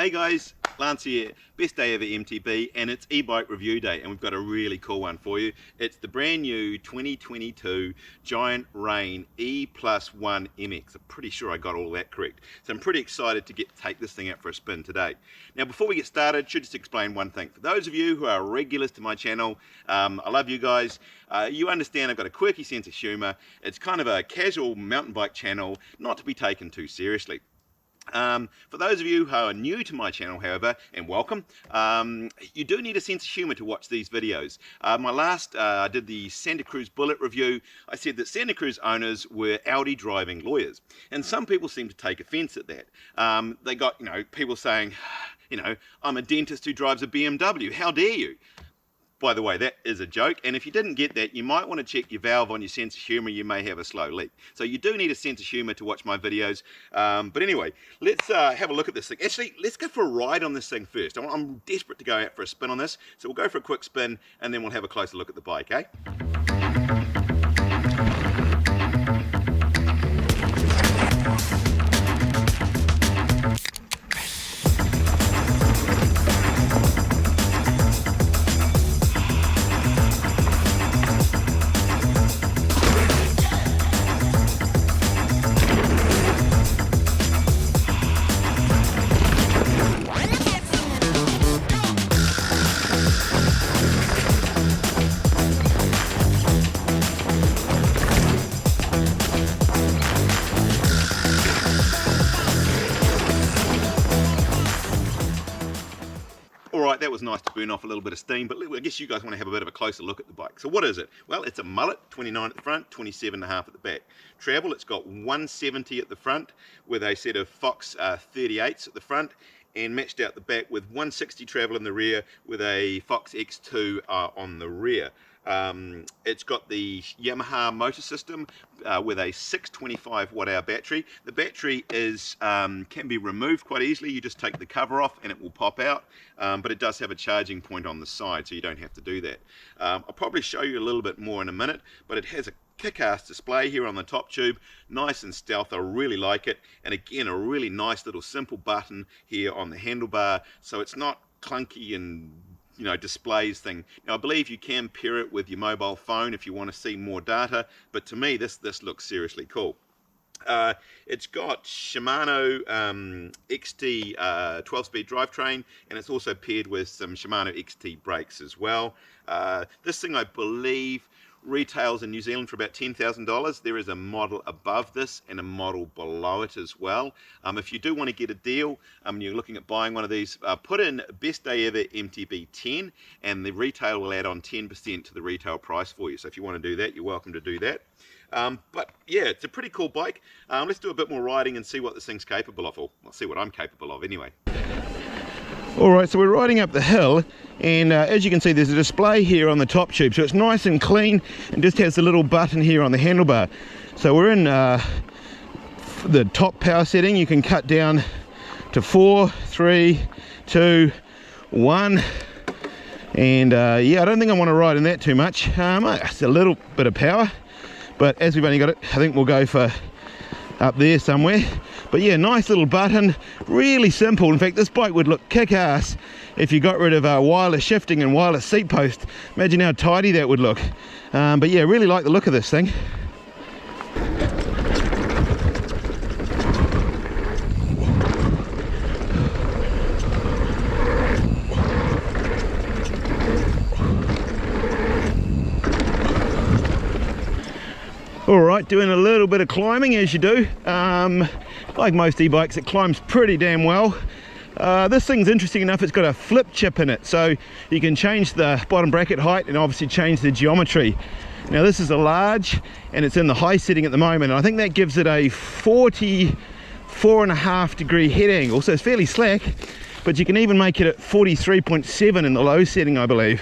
Hey guys, Lance here, best day ever MTB, and it's e-bike review day, and we've got a really cool one for you. It's the brand new 2022 Giant Reign E+1 MX. I'm pretty sure I got all that correct. So I'm pretty excited to take this thing out for a spin today. Now before we get started, should just explain one thing. For those of you who are regulars to my channel, I love you guys. You understand I've got a quirky sense of humour. It's kind of a casual mountain bike channel, not to be taken too seriously. For those of you who are new to my channel, however, and welcome, you do need a sense of humour to watch these videos. My last, I did the Santa Cruz Bullet review. I said that Santa Cruz owners were Audi driving lawyers, and some people seem to take offence at that. They got, people saying, I'm a dentist who drives a BMW, how dare you? By the way, that is a joke, and if you didn't get that, you might want to check your valve on your sense of humour. You may have a slow leak. So you do need a sense of humour to watch my videos. But anyway, let's have a look at this thing. Actually, let's go for a ride on this thing first. I'm desperate to go out for a spin on this, so we'll go for a quick spin, and then we'll have a closer look at the bike, eh? Alright, that was nice to burn off a little bit of steam, but I guess you guys want to have a bit of a closer look at the bike. So what is it? Well, it's a mullet, 29 at the front, 27.5 at the back. Travel, it's got 170 at the front with a set of Fox 38s at the front, and matched out the back with 160 travel in the rear with a Fox X2 on the rear. It's got the Yamaha motor system with a 625 watt-hour battery. The battery is can be removed quite easily. You just take the cover off and it will pop out, but it does have a charging point on the side, so you don't have to do that. I'll probably show you a little bit more in a minute, but it has a kick-ass display here on the top tube, nice and stealth. I really like it, and again a really nice little simple button here on the handlebar, so it's not clunky and displays thing. Now I believe you can pair it with your mobile phone if you want to see more data, but to me this looks seriously cool. It's got Shimano XT 12-speed drivetrain, and it's also paired with some Shimano XT brakes as well. This thing I believe retails in New Zealand for about $10,000. There is a model above this and a model below it as well. If you do want to get a deal, you're looking at buying one of these, put in best day ever MTB 10, and the retail will add on 10% to the retail price for you. So if you want to do that, you're welcome to do that. But yeah, it's a pretty cool bike. Let's do a bit more riding and see what this thing's capable of, or I'll see what I'm capable of anyway. Alright, so we're riding up the hill, and as you can see there's a display here on the top tube, so it's nice and clean and just has a little button here on the handlebar. So we're in the top power setting. You can cut down to 4, 3, 2, 1, and yeah, I don't think I want to ride in that too much. It's a little bit of power, but as we've only got it, I think we'll go for up there somewhere. But yeah, nice little button, really simple. In fact, this bike would look kick-ass if you got rid of wireless shifting and wireless seat post. Imagine how tidy that would look. But yeah, really like the look of this thing. Alright, doing a little bit of climbing as you do. Like most e-bikes, it climbs pretty damn well. This thing's interesting enough, it's got a flip chip in it, so you can change the bottom bracket height and obviously change the geometry. Now this is a large, and it's in the high setting at the moment, and I think that gives it a 44.5 degree head angle, so it's fairly slack, but you can even make it at 43.7 in the low setting, I believe.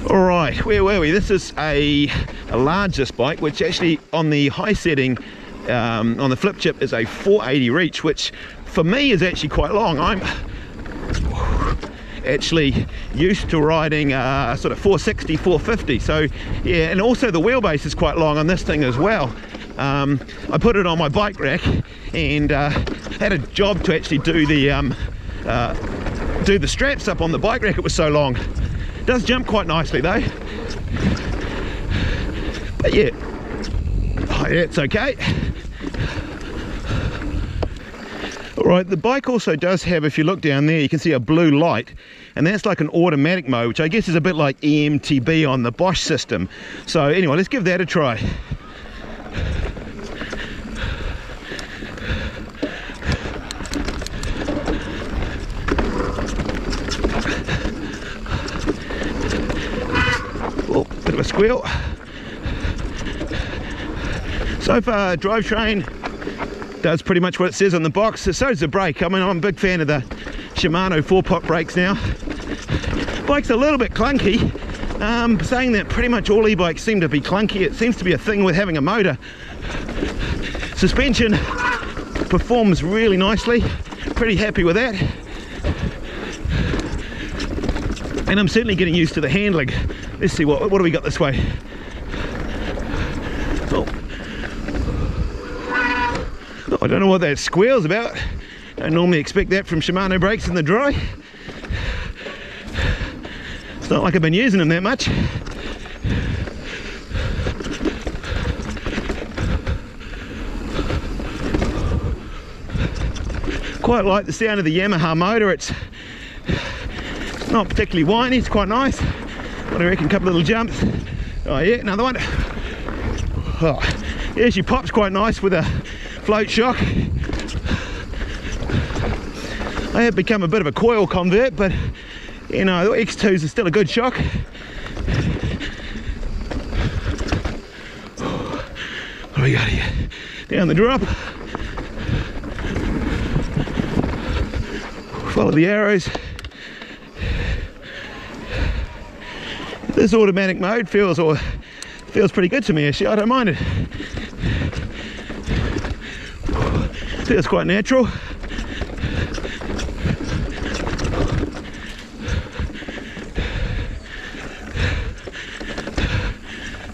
Alright, where were we? This is a largest bike, which actually on the high setting, on the flip chip, is a 480 reach, which for me is actually quite long. actually used to riding sort of 460, 450. So yeah, and also the wheelbase is quite long on this thing as well. I put it on my bike rack and had a job to actually do the straps up on the bike rack. It was so long. It does jump quite nicely though. But yeah, oh, yeah, it's okay. Alright, the bike also does have, if you look down there, you can see a blue light, and that's like an automatic mode, which I guess is a bit like EMTB on the Bosch system. So anyway, let's give that a try. Oh, bit of a squeal. So far, Drivetrain does pretty much what it says on the box. So does the brake. I mean, I'm a big fan of the Shimano 4-pot brakes now. Bike's a little bit clunky. Saying that pretty much all e-bikes seem to be clunky. It seems to be a thing with having a motor. Suspension performs really nicely. Pretty happy with that. And I'm certainly getting used to the handling. Let's see, what do we got this way? Oh. I don't know what that squeal's about. Don't normally expect that from Shimano brakes in the dry. It's not like I've been using them that much. Quite like the sound of the Yamaha motor. It's not particularly whiny, it's quite nice. What do you reckon? A couple of little jumps. Oh yeah, another one. Oh, yeah, she pops quite nice with a float shock. I have become a bit of a coil convert, but you know, the X2s are still a good shock. What do we got here? Down the drop. Follow the arrows. This automatic mode feels pretty good to me actually. I don't mind it. Feels quite natural.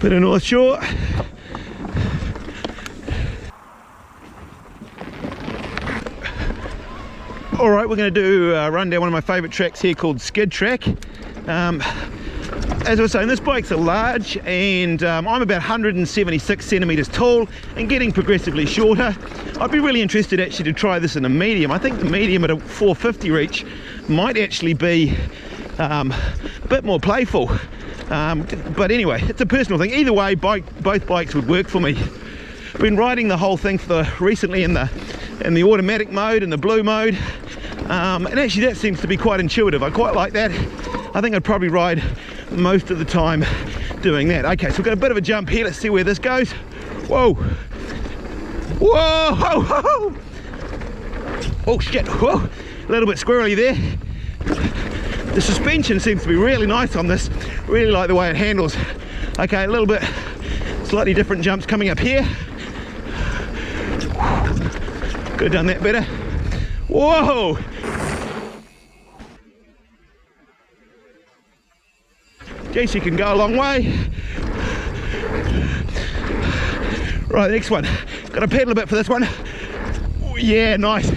Bit of North Shore. All right, we're going to do a run down one of my favourite tracks here called Skid Track. As I was saying, this bike's a large, and I'm about 176 centimetres tall and getting progressively shorter. I'd be really interested actually to try this in a medium. I think the medium at a 450 reach might actually be a bit more playful. But anyway, it's a personal thing. Either way, both bikes would work for me. I've been riding the whole thing recently in the automatic mode and the blue mode, and actually that seems to be quite intuitive. I quite like that. I think I'd probably ride most of the time doing that. Okay, so we've got a bit of a jump here. Let's see where this goes. Whoa! Whoa! Ho, ho, ho. Oh shit! Whoa! A little bit squirrely there. The suspension seems to be really nice on this. Really like the way it handles. Okay, a little bit slightly different jumps coming up here. Could have done that better. Whoa! Guess you can go a long way. Right, next one. Got to pedal a bit for this one. Oh, yeah, nice.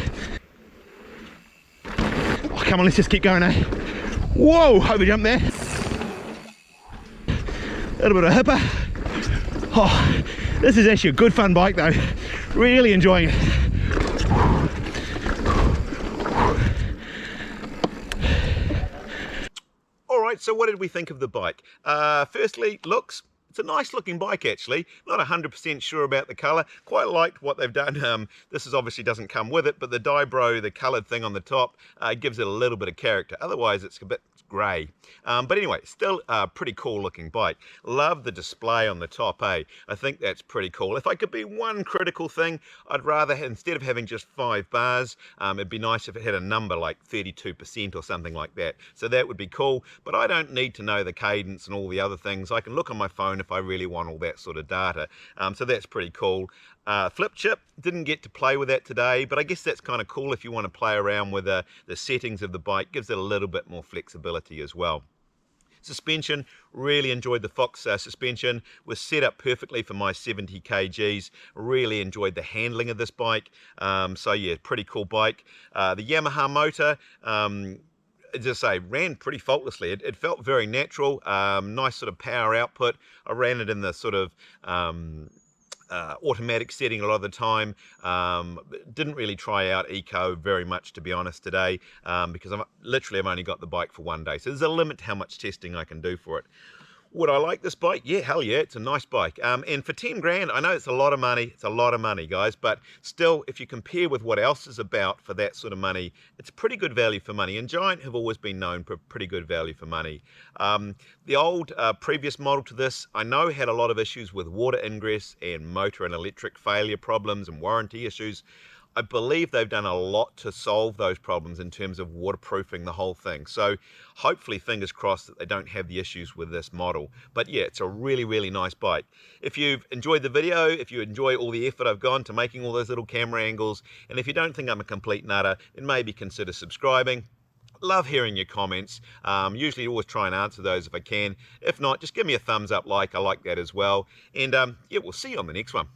Oh, come on, let's just keep going, eh? Whoa, over jump there. A little bit of hipper. Oh, this is actually a good fun bike though. Really enjoying it. Alright, so what did we think of the bike? Firstly, looks. It's a nice looking bike actually. Not 100% sure about the colour. Quite liked what they've done. This is obviously doesn't come with it, but the Dibro, the coloured thing on the top, gives it a little bit of character. Otherwise it's a bit grey. But anyway, still a pretty cool looking bike. Love the display on the top, eh? I think that's pretty cool. If I could be one critical thing, I'd rather, instead of having just 5 bars, it'd be nice if it had a number like 32% or something like that. So that would be cool, but I don't need to know the cadence and all the other things. I can look on my phone phone if I really want all that sort of data. So that's pretty cool. Flip chip, didn't get to play with that today, but I guess that's kind of cool if you want to play around with the settings of the bike. Gives it a little bit more flexibility as well. Suspension, really enjoyed the Fox suspension, was set up perfectly for my 70 kgs, really enjoyed the handling of this bike, so yeah, pretty cool bike. The Yamaha motor, as I say, ran pretty faultlessly. It felt very natural, nice sort of power output. I ran it in the sort of automatic setting a lot of the time. Didn't really try out eco very much, to be honest, today, because I've only got the bike for 1 day, so there's a limit to how much testing I can do for it. Would I like this bike? Yeah, hell yeah, it's a nice bike. And for 10 grand, I know it's a lot of money, guys, but still, if you compare with what else is about for that sort of money, it's pretty good value for money, and Giant have always been known for pretty good value for money. The old previous model to this, I know, had a lot of issues with water ingress and motor and electric failure problems and warranty issues. I believe they've done a lot to solve those problems in terms of waterproofing the whole thing. So hopefully, fingers crossed, that they don't have the issues with this model. But yeah, it's a really, really nice bike. If you've enjoyed the video, if you enjoy all the effort I've gone to making all those little camera angles, and if you don't think I'm a complete nutter, then maybe consider subscribing. Love hearing your comments. Usually always try and answer those if I can. If not, just give me a thumbs up, I like that as well. And yeah, we'll see you on the next one.